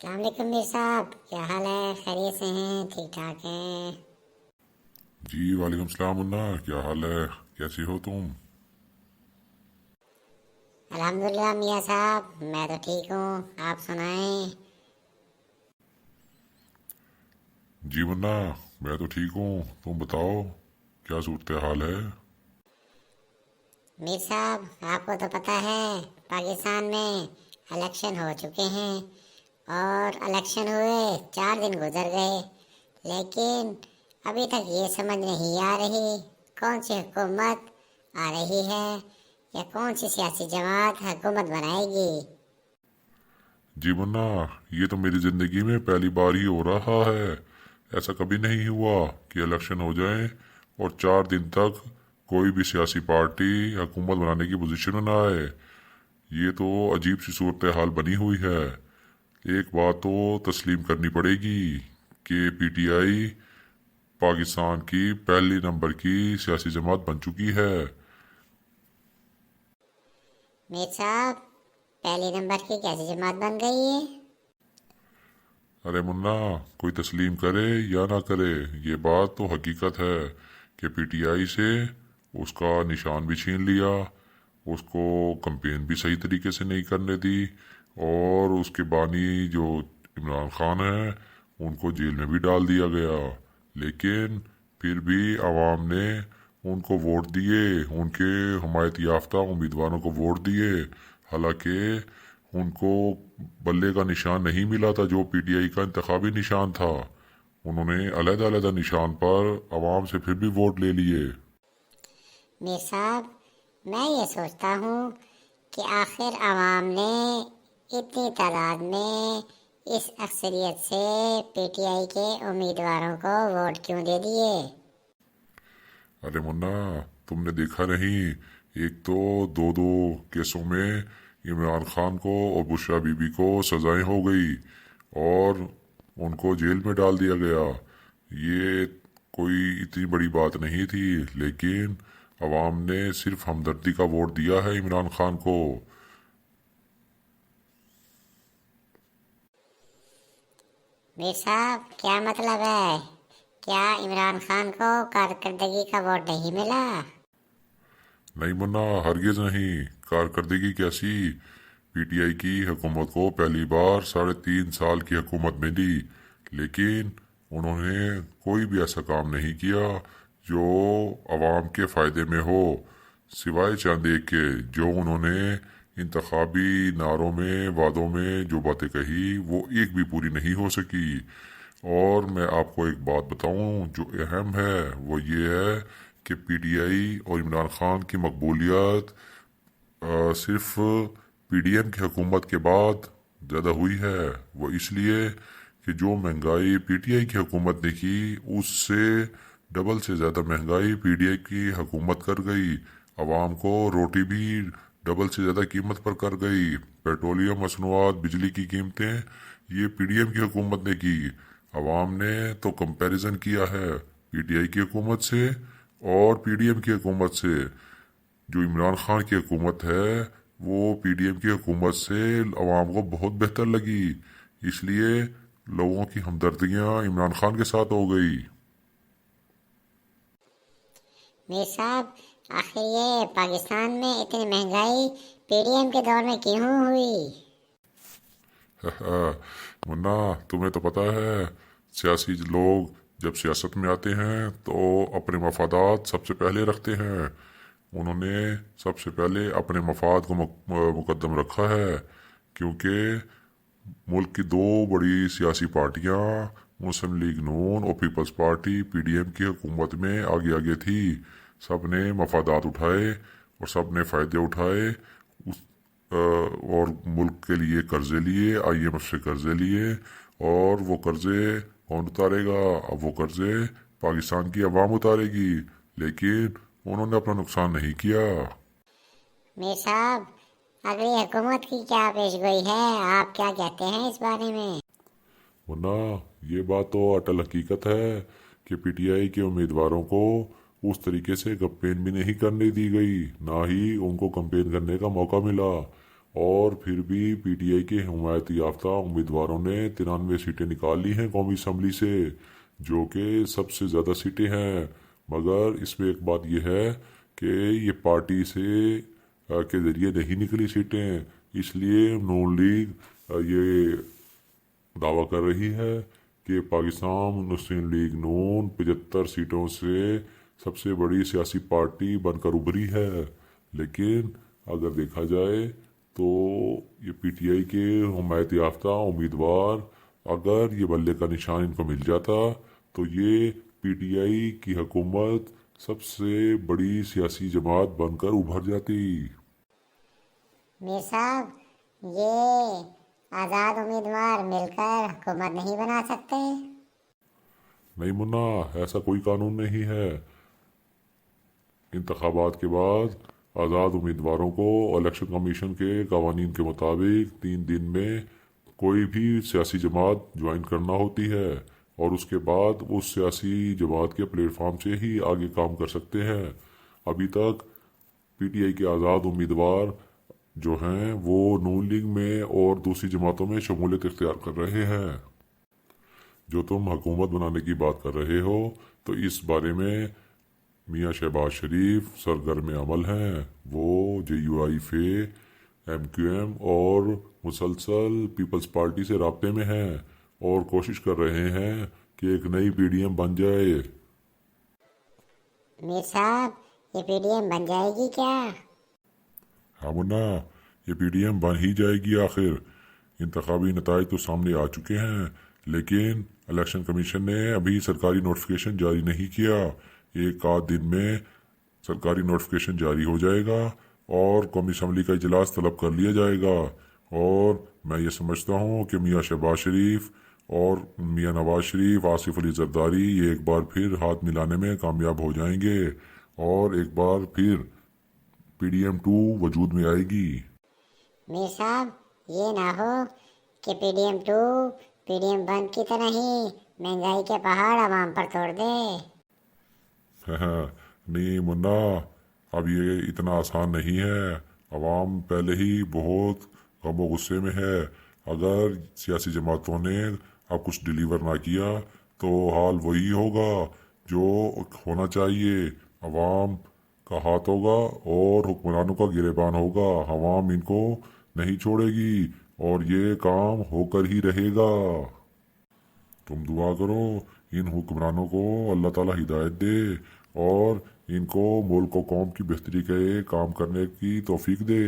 السلام علیکم میر صاحب، کیا حال ہے؟ خیریت سے ہیں؟ ٹھیک ٹھاک ہیں؟ جی وعلیکم السلام منا، کیا حال ہے؟ کیسی ہو تم؟ الحمدللہ میاں صاحب، میں تو ٹھیک ہوں، آپ سنائیں۔ جی منا، میں تو ٹھیک ہوں، تم بتاؤ کیا صورتحال ہے؟ میر صاحب، آپ کو تو پتہ ہے پاکستان میں الیکشن ہو چکے ہیں، اور الیکشن ہوئے 4 دن گزر گئے، لیکن ابھی تک یہ سمجھ نہیں آ رہی کون سی حکومت آ رہی ہے یا کون سی سیاسی جماعت حکومت بنائے گی۔ جی منا، یہ تو میری زندگی میں پہلی بار ہی ہو رہا ہے۔ ایسا کبھی نہیں ہوا کہ الیکشن ہو جائیں اور 4 دن تک کوئی بھی سیاسی پارٹی حکومت بنانے کی پوزیشن میں نہ آئے۔ یہ تو عجیب سی صورتحال بنی ہوئی ہے۔ ایک بات تو تسلیم کرنی پڑے گی کہ پی ٹی آئی پاکستان کی پہلی نمبر کی سیاسی جماعت بن چکی ہے۔ میر صاحب، پہلی نمبر کی کیسی جماعت بن گئی ہے؟ ارے منا، کوئی تسلیم کرے یا نہ کرے، یہ بات تو حقیقت ہے کہ پی ٹی آئی سے اس کا نشان بھی چھین لیا، اس کو کمپین بھی صحیح طریقے سے نہیں کرنے دی، اور اس کے بانی جو عمران خان ہیں ان کو جیل میں بھی ڈال دیا گیا۔ لیکن پھر بھی عوام نے ان کو ووٹ دیے، ان کے حمایت یافتہ امیدواروں کو ووٹ دیے، حالانکہ ان کو بلے کا نشان نہیں ملا تھا جو پی ٹی آئی کا انتخابی نشان تھا۔ انہوں نے علیحدہ علیحدہ نشان پر عوام سے پھر بھی ووٹ لے لیے۔ میر صاحب، میں یہ سوچتا ہوں کہ آخر عوام نے اتنی تعداد میں اس اکثریت سے پی ٹی آئی کے امیدواروں کو ووٹ کیوں دے دیے؟ ارے منا، تم نے دیکھا نہیں، ایک تو دو دو کیسوں میں عمران خان کو اور بشرا بی بی کو سزائیں ہو گئی اور ان کو جیل میں ڈال دیا گیا۔ یہ کوئی اتنی بڑی بات نہیں تھی، لیکن عوام نے صرف ہمدردی کا ووٹ دیا ہے عمران خان کو۔ میر صاحب، کیا مطلب ہے؟ کیا عمران خان کو کارکردگی کا ووٹ نہیں ملا؟ نہیں منا، ہرگز نہیں، کارکردگی کیسی؟ پی ٹی آئی کی حکومت کو پہلی بار 3.5 سال کی حکومت ملی، لیکن انہوں نے کوئی بھی ایسا کام نہیں کیا جو عوام کے فائدے میں ہو، سوائے چند ایک کے جو انہوں نے انتخابی نعروں میں وعدوں میں جو باتیں کہی وہ ایک بھی پوری نہیں ہو سکی۔ اور میں آپ کو ایک بات بتاؤں جو اہم ہے، وہ یہ ہے کہ پی ٹی آئی اور عمران خان کی مقبولیت صرف پی ڈی ایم کی حکومت کے بعد زیادہ ہوئی ہے۔ وہ اس لیے کہ جو مہنگائی پی ٹی آئی کی حکومت نے کی اس سے ڈبل سے زیادہ مہنگائی پی ڈی آئی کی حکومت کر گئی، عوام کو روٹی بھی ڈبل سے زیادہ قیمت پر کر گئی، پیٹرولیم مصنوعات بجلی کی قیمتیں یہ پی ڈی ایم کی حکومت نے کی۔ عوام نے تو کمپیریزن کیا ہے پی ٹی آئی کی حکومت سے اور پی ڈی ایم کی حکومت سے۔ جو عمران خان کی حکومت ہے وہ پی ڈی ایم کی حکومت سے عوام کو بہت بہتر لگی، اس لیے لوگوں کی ہمدردیاں عمران خان کے ساتھ ہو گئی۔ میر صاحب، آخر یہ پاکستان میں اتنی مہنگائی پی ڈی ایم کے دور میں کیوں ہوئی؟ منا، تمہیں تو پتہ ہے سیاسی لوگ جب سیاست میں آتے ہیں تو اپنے مفادات سب سے پہلے رکھتے ہیں۔ انہوں نے سب سے پہلے اپنے مفاد کو مقدم رکھا ہے، کیونکہ ملک کی 2 بڑی سیاسی پارٹیاں مسلم لیگ نون اور Peoples Party P D M کی حکومت میں آگے آگے تھی۔ سب نے مفادات اٹھائے اور سب نے فائدے اٹھائے، اور ملک کے لیے قرضے لیے، آئی ایم ایف سے قرضے لیے، اور وہ قرضے کون اتارے گا؟ اب وہ قرضے پاکستان کی عوام اتارے گی، لیکن انہوں نے اپنا نقصان نہیں کیا۔ میر صاحب، اگلی حکومت کی کیا پیش گوئی ہے؟ آپ کیا کہتے ہیں اس بارے میں؟ ورنہ یہ بات تو اٹل حقیقت ہے کہ پی ٹی آئی کے امیدواروں کو اس طریقے سے کمپین بھی نہیں کرنے دی گئی، نہ ہی ان کو کمپین کرنے کا موقع ملا۔ اور پھر بھی پی ٹی آئی کے حمایت یافتہ امیدواروں نے 93 سیٹیں نکال لی ہیں قومی اسمبلی سے، جو کہ سب سے زیادہ سیٹیں ہیں۔ مگر اس میں ایک بات یہ ہے کہ یہ پارٹی سے کے ذریعے نہیں نکلی سیٹیں، اس لیے نون لیگ یہ دعویٰ کر رہی ہے کہ پاکستان مسلم لیگ نون 75 سیٹوں سے سب سے بڑی سیاسی پارٹی بن کر ابھری ہے۔ لیکن اگر دیکھا جائے تو یہ پی ٹی آئی کے حمایت یافتہ امیدوار، اگر یہ بلے کا نشان ان کو مل جاتا تو یہ پی ٹی آئی کی حکومت سب سے بڑی سیاسی جماعت بن کر ابھر جاتی۔ میر صاحب، یہ آزاد امیدوار مل کر حکومت نہیں بنا سکتے؟ نہیں منا، ایسا کوئی قانون نہیں ہے۔ انتخابات کے بعد آزاد امیدواروں کو الیکشن کمیشن کے قوانین کے مطابق 3 دن میں کوئی بھی سیاسی جماعت جوائن کرنا ہوتی ہے، اور اس کے بعد اس سیاسی جماعت کے پلیٹ فارم سے ہی آگے کام کر سکتے ہیں۔ ابھی تک پی ٹی آئی کے آزاد امیدوار جو ہیں وہ نون لیگ میں اور دوسری جماعتوں میں شمولیت اختیار کر رہے ہیں۔ جو تم حکومت بنانے کی بات کر رہے ہو تو اس بارے میں میاں شہباز شریف سرگرم عمل ہیں۔ وہ J U I F, M Q M اور مسلسل پیپلز پارٹی سے رابطے میں ہیں اور کوشش کر رہے ہیں کہ ایک نئی پی ڈی ایم بن جائے۔ میر صاحب، یہ پی ڈی ایم بن جائے گی کیا؟ ہاں منا، یہ پی ڈی ایم بن ہی جائے گی۔ آخر انتخابی نتائج تو سامنے آ چکے ہیں، لیکن الیکشن کمیشن نے ابھی سرکاری نوٹیفیکیشن جاری نہیں کیا۔ ایک آدھ دن میں سرکاری نوٹیفیکیشن جاری ہو جائے گا اور قومی اسمبلی کا اجلاس طلب کر لیا جائے گا، اور میں یہ سمجھتا ہوں کہ میاں شہباز شریف اور میاں نواز شریف، آصف علی زرداری یہ ایک بار پھر ہاتھ ملانے میں کامیاب ہو جائیں گے اور ایک بار پھر پی ڈی ایم 2 وجود میں آئے گی۔ میر صاحب، یہ نہ ہو کہ P D M 2 P D M 1 کی طرح ہی مہنگائی کے پہاڑ عوام پر توڑ دے۔ نہیں منا، اب یہ اتنا آسان نہیں ہے۔ عوام پہلے ہی بہت غم و غصے میں ہے۔ اگر سیاسی جماعتوں نے اب کچھ ڈیلیور نہ کیا تو حال وہی ہوگا جو ہونا چاہیے۔ عوام کا ہاتھ ہوگا اور حکمرانوں کا گریبان ہوگا۔ عوام ان کو نہیں چھوڑے گی اور یہ کام ہو کر ہی رہے گا۔ تم دعا کرو ان حکمرانوں کو اللہ تعالی ہدایت دے اور ان کو ملک و قوم کی بہتری کے کام کرنے کی توفیق دے۔